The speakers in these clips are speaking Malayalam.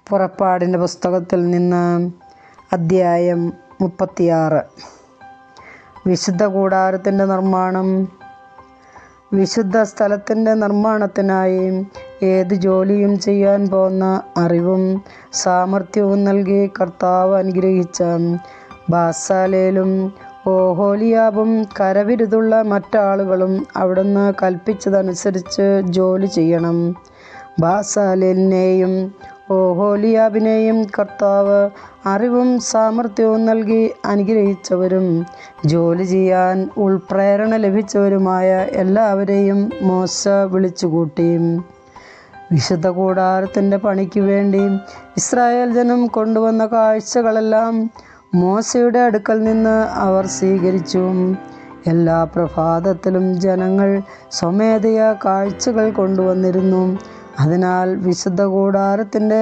പുറപ്പാടിൻ്റെ പുസ്തകത്തിൽ നിന്ന് അദ്ധ്യായം 36. വിശുദ്ധ കൂടാരത്തിൻ്റെ നിർമ്മാണം. വിശുദ്ധ സ്ഥലത്തിൻ്റെ നിർമ്മാണത്തിനായി ഏത് ജോലിയും ചെയ്യാൻ പോകുന്ന അറിവും സാമർഥ്യവും നൽകി കർത്താവ് അനുഗ്രഹിച്ച ബാസാലേലും ഓഹോലിയാബും കരവിരുതുള്ള മറ്റാളുകളും അവിടുന്ന് കൽപ്പിച്ചതനുസരിച്ച് ജോലി ചെയ്യണം. ബാസാലേലിനെയും ഓഹോലിയാബിനെയും കർത്താവ് അറിവും സാമർഥ്യവും നൽകി അനുഗ്രഹിച്ചവരും ജോലി ചെയ്യാൻ ഉൾപ്രേരണ ലഭിച്ചവരുമായ എല്ലാവരെയും മോശ വിളിച്ചുകൂട്ടി. വിശുദ്ധ കൂടാരത്തിൻ്റെ പണിക്ക് വേണ്ടി ഇസ്രായേൽ ജനം കൊണ്ടുവന്ന കാഴ്ചകളെല്ലാം മോശയുടെ അടുക്കൽ നിന്ന് അവർ സ്വീകരിച്ചു. എല്ലാ പ്രഭാതത്തിലും ജനങ്ങൾ സ്വമേധയാ കാഴ്ചകൾ കൊണ്ടുവന്നിരുന്നു. അതിനാൽ വിശുദ്ധ കൂടാരത്തിൻ്റെ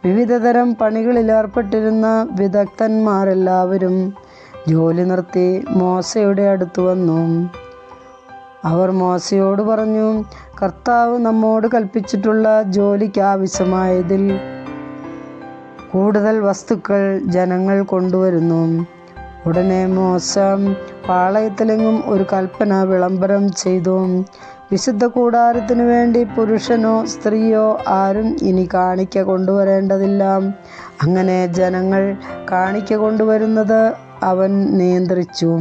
വിവിധതരം പണികളിൽ ഏർപ്പെട്ടിരുന്ന വിദഗ്ധന്മാരെല്ലാവരും ജോലി നിർത്തി മോശയുടെ അടുത്ത് വന്നു. അവർ മോശയോട് പറഞ്ഞു, കർത്താവ് നമ്മോട് കൽപ്പിച്ചിട്ടുള്ള ജോലിക്ക് ആവശ്യമായതിൽ കൂടുതൽ വസ്തുക്കൾ ജനങ്ങൾ കൊണ്ടുവരുന്നു. ഉടനെ മോശ പാളയത്തിലെങ്ങും ഒരു കൽപ്പന വിളംബരം ചെയ്തു. വിശുദ്ധ കൂടാരത്തിനു വേണ്ടി പുരുഷനോ സ്ത്രീയോ ആരും ഇനി കാണിക്ക കൊണ്ടുവരേണ്ടതില്ല. അങ്ങനെ ജനങ്ങൾ കാണിക്ക കൊണ്ടുവരുന്നത് അവൻ നിയന്ത്രിച്ചു.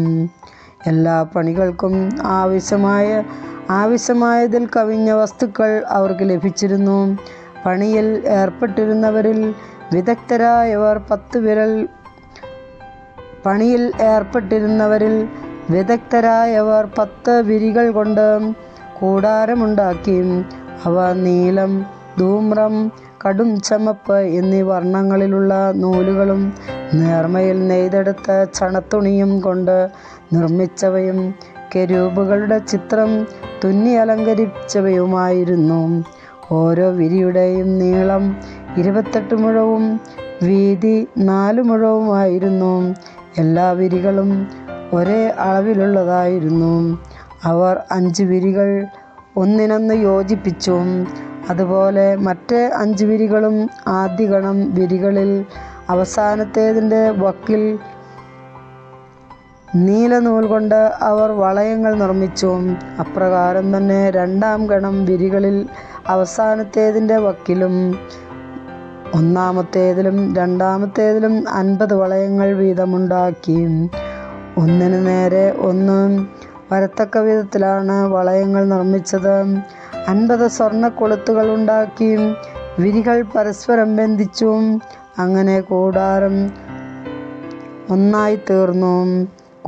എല്ലാ പണികൾക്കും ആവശ്യമായതിൽ കവിഞ്ഞ വസ്തുക്കൾ അവർക്ക് ലഭിച്ചിരുന്നു. പണിയിൽ ഏർപ്പെട്ടിരുന്നവരിൽ വിദഗ്ധരായവർ 10 വിരികൾ കൊണ്ട് കൂടാരമുണ്ടാക്കി. അവ നീലം, ധൂമ്രം, കടും ചമപ്പ് എന്നീ വർണ്ണങ്ങളിലുള്ള നൂലുകളും നേർമയിൽ നെയ്തെടുത്ത ചണത്തുണിയും കൊണ്ട് നിർമ്മിച്ചവയും കെരൂബുകളുടെ ചിത്രം തുന്നി അലങ്കരിച്ചവയുമായിരുന്നു. ഓരോ വിരിയുടെയും നീളം 28 മുഴവും വീതി 4 മുഴവുമായിരുന്നു. എല്ലാ വിരികളും ഒരേ അളവിലുള്ളതായിരുന്നു. അവർ 5 വിരികൾ ഒന്നിനൊന്ന് യോജിപ്പിച്ചു. അതുപോലെ മറ്റേ 5 വിരികളും ആദ്യഗണം വിരികളിൽ അവസാനത്തേതിൻ്റെ വക്കിൽ നീലനൂൽ കൊണ്ട് അവർ വളയങ്ങൾ നിർമ്മിച്ചു. അപ്രകാരം തന്നെ 2-ാം ഗണം വിരികളിൽ അവസാനത്തേതിൻ്റെ വക്കിലും ഒന്നാമത്തേതിലും 2-ാമത്തേതിലും 50 വളയങ്ങൾ വീതമുണ്ടാക്കി. ഒന്നിനു നേരെ ഒന്ന് വരത്തക്ക വിധത്തിലാണ് വളയങ്ങൾ നിർമ്മിച്ചത്. 50 സ്വർണ്ണ കൊളുത്തുകൾ ഉണ്ടാക്കി വിരികൾ പരസ്പരം ബന്ധിച്ചു. അങ്ങനെ കൂടാരം ഒന്നായി തീർന്നു.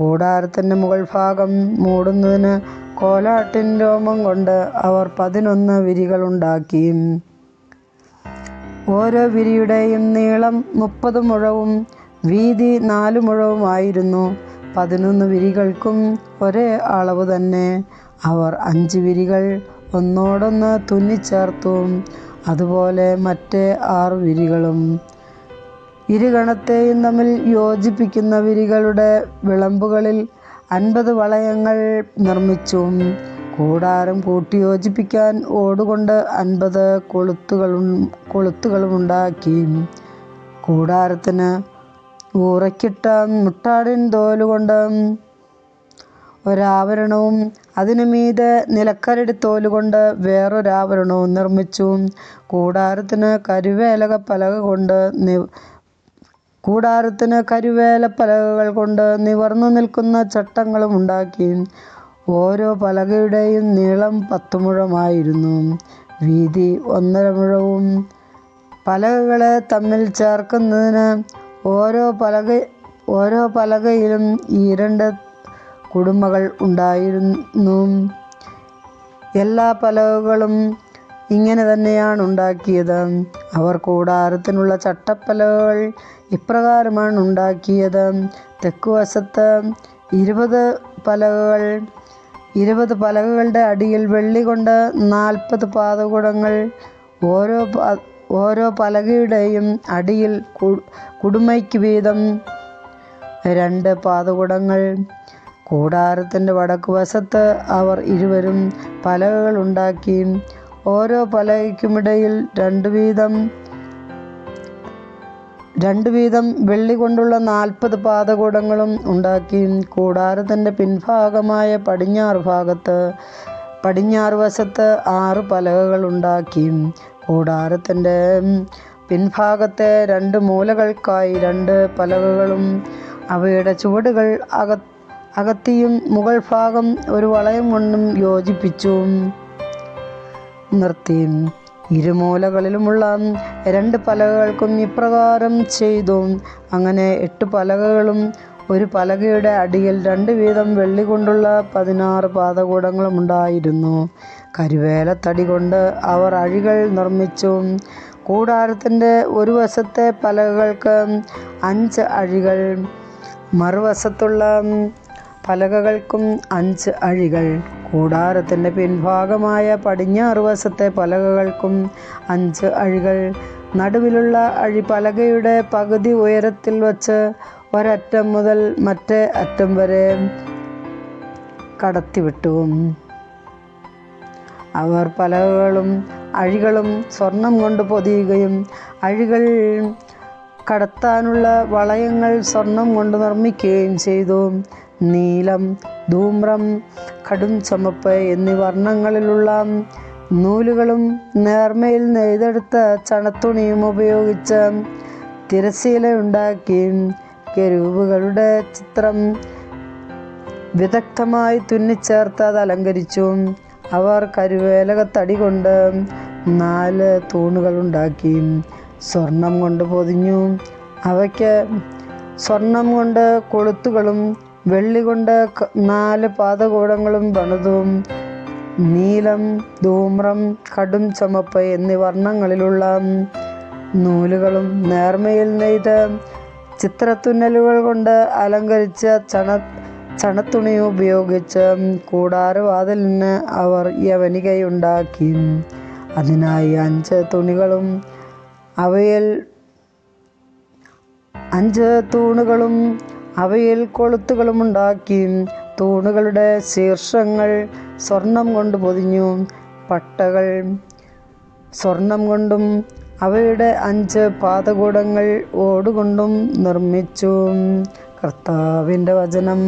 കൂടാരത്തിൻ്റെ മുകൾ ഭാഗം മൂടുന്നതിന് കോലാട്ടിൻ രോമം കൊണ്ട് അവർ 11 വിരികൾ ഉണ്ടാക്കി. ഓരോ വിരിയുടെയും നീളം 30 മുഴവും വീതി 4 മുഴവുമായിരുന്നു. 11 വിരികൾക്കും ഒരേ അളവ് തന്നെ. അവർ 5 വിരികൾ ഒന്നോടൊന്ന് തുന്നിച്ചേർത്തു. അതുപോലെ മറ്റേ 6 വിരികളും. ഇരുഗണത്തെയും തമ്മിൽ യോജിപ്പിക്കുന്ന വിരികളുടെ വിളമ്പുകളിൽ 50 വളയങ്ങൾ നിർമ്മിച്ചു. കൂടാരം കൂട്ടിയോജിപ്പിക്കാൻ ഓടുകൊണ്ട് 50 കൊളുത്തുകളും ഉണ്ടാക്കി. കൂടാരത്തിന് ഊറയ്ക്കിട്ട മുട്ടാടിൻ തോലുകൊണ്ട് ഒരാവരണവും അതിനു മീതെ നിലക്കരടി തോലുകൊണ്ട് വേറൊരാവരണവും നിർമ്മിച്ചു. കൂടാരത്തിന് കരുവേലപ്പലകകൾ കൊണ്ട് നിവർന്നു നിൽക്കുന്ന ചട്ടങ്ങളും ഉണ്ടാക്കി. ഓരോ പലകയുടെയും നീളം 10 മുഴമായിരുന്നു, വീതി 1.5 മുഴവും. പലകകളെ തമ്മിൽ ചേർക്കുന്നതിന് ഓരോ പലകയിലും 2 കുടുമകൾ ഉണ്ടായിരുന്നു. എല്ലാ പലകകളും ഇങ്ങനെ തന്നെയാണ് ഉണ്ടാക്കിയത്. അവർ കൂടാരത്തിനുള്ള ചട്ടപ്പലകകൾ ഇപ്രകാരമാണ് ഉണ്ടാക്കിയത്. തെക്കുവശത്ത് 20 പലകകൾ, 20 പലകകളുടെ അടിയിൽ വെള്ളി കൊണ്ട് 40 പാദകുടങ്ങൾ. ഓരോ പലകയുടെയും അടിയിൽ കുടുമയ്ക്ക് വീതം 2 പാദകുടങ്ങൾ. കൂടാരത്തിൻ്റെ വടക്ക് വശത്ത് അവർ ഇരുവരും പലകകൾ ഉണ്ടാക്കി. ഓരോ പലകയ്ക്കുമിടയിൽ 2 വീതം 2 വീതം വെള്ളി കൊണ്ടുള്ള 40 പാദകൂടങ്ങളും ഉണ്ടാക്കി. കൂടാരത്തിൻ്റെ പിൻഭാഗമായ പടിഞ്ഞാറ് വശത്ത് 6 പലകകൾ ഉണ്ടാക്കി. കൂടാരത്തിൻ്റെ പിൻഭാഗത്തെ 2 മൂലകൾക്കായി 2 പലകകളും അവയുടെ ചുവടുകൾ അകത്തിയും മുകൾ ഭാഗം ഒരു വളയം കൊണ്ടും യോജിപ്പിച്ചു നിർത്തി. ഇരുമൂലകളിലുമുള്ള 2 പലകകൾക്കും ഇപ്രകാരം ചെയ്തു. അങ്ങനെ 8 പലകകളും ഒരു പലകയുടെ അടിയിൽ 2 വീതം വെള്ളി കൊണ്ടുള്ള 16 പാദകൂടങ്ങളും ഉണ്ടായിരുന്നു. കരുവേലത്തടി കൊണ്ട് അവർ അഴികൾ നിർമ്മിച്ചു. കൂടാരത്തിൻ്റെ ഒരു വശത്തെ പലകകൾക്ക് 5 അഴികൾ, മറുവശത്തുള്ള പലകകൾക്കും 5 അഴികൾ. കൂടാരത്തിൻ്റെ പിൻഭാഗമായ പടിഞ്ഞാറ് വശത്തെ പലകകൾക്കും 5 അഴികൾ. നടുവിലുള്ള അഴി പലകയുടെ പകുതി ഉയരത്തിൽ വച്ച് ഒരറ്റം മുതൽ മറ്റേ അറ്റം വരെ കടത്തിവിട്ടു. അവർ പലകകളും അഴികളും സ്വർണം കൊണ്ട് പൊതിയുകയും അഴികൾ കടത്താനുള്ള വളയങ്ങൾ സ്വർണം കൊണ്ട് നിർമ്മിക്കുകയും ചെയ്തു. നീലം, ധൂമ്രം, കടും ചുമപ്പ് എന്നീ വർണ്ണങ്ങളിലുള്ള നൂലുകളും നേർമയിൽ നെയ്തെടുത്ത ചണത്തുണിയും ഉപയോഗിച്ച് തിരശ്ശീലയുണ്ടാക്കി. കെരൂബുകളുടെ ചിത്രം വിദഗ്ധമായി തുന്നിച്ചേർത്ത് അത് അലങ്കരിച്ചു. അവർ കരുവേലകത്തടി കൊണ്ട് 4 തൂണുകളുണ്ടാക്കി. സ്വർണം കൊണ്ട് പൊതിഞ്ഞു. അവയ്ക്ക് സ്വർണം കൊണ്ട് കൊളുത്തുകളും വെള്ളി കൊണ്ട് 4 പാദകൂടങ്ങളും പണിതു. നീലം, ധൂമ്രം, കടും ചുമപ്പ് എന്നീ വർണ്ണങ്ങളിലുള്ള നൂലുകളും നേർമയിൽ നെയ്ത് ചിത്രത്തുന്നലുകൾ കൊണ്ട് അലങ്കരിച്ച ചണത്തുണിയും ഉപയോഗിച്ച് കൂടാരവാതിലിന് അവർ യവനികയുണ്ടാക്കി. അതിനായി 5 തൂണുകളും അവയിൽ കൊളുത്തുകളും ഉണ്ടാക്കി. തൂണുകളുടെ ശീർഷങ്ങൾ സ്വർണം കൊണ്ട് പൊതിഞ്ഞു. പട്ടകൾ സ്വർണം കൊണ്ടും അവയുടെ 5 പാദകൂടങ്ങൾ ഓടുകൊണ്ടും നിർമ്മിച്ചു. കർത്താവിൻ്റെ വചനം.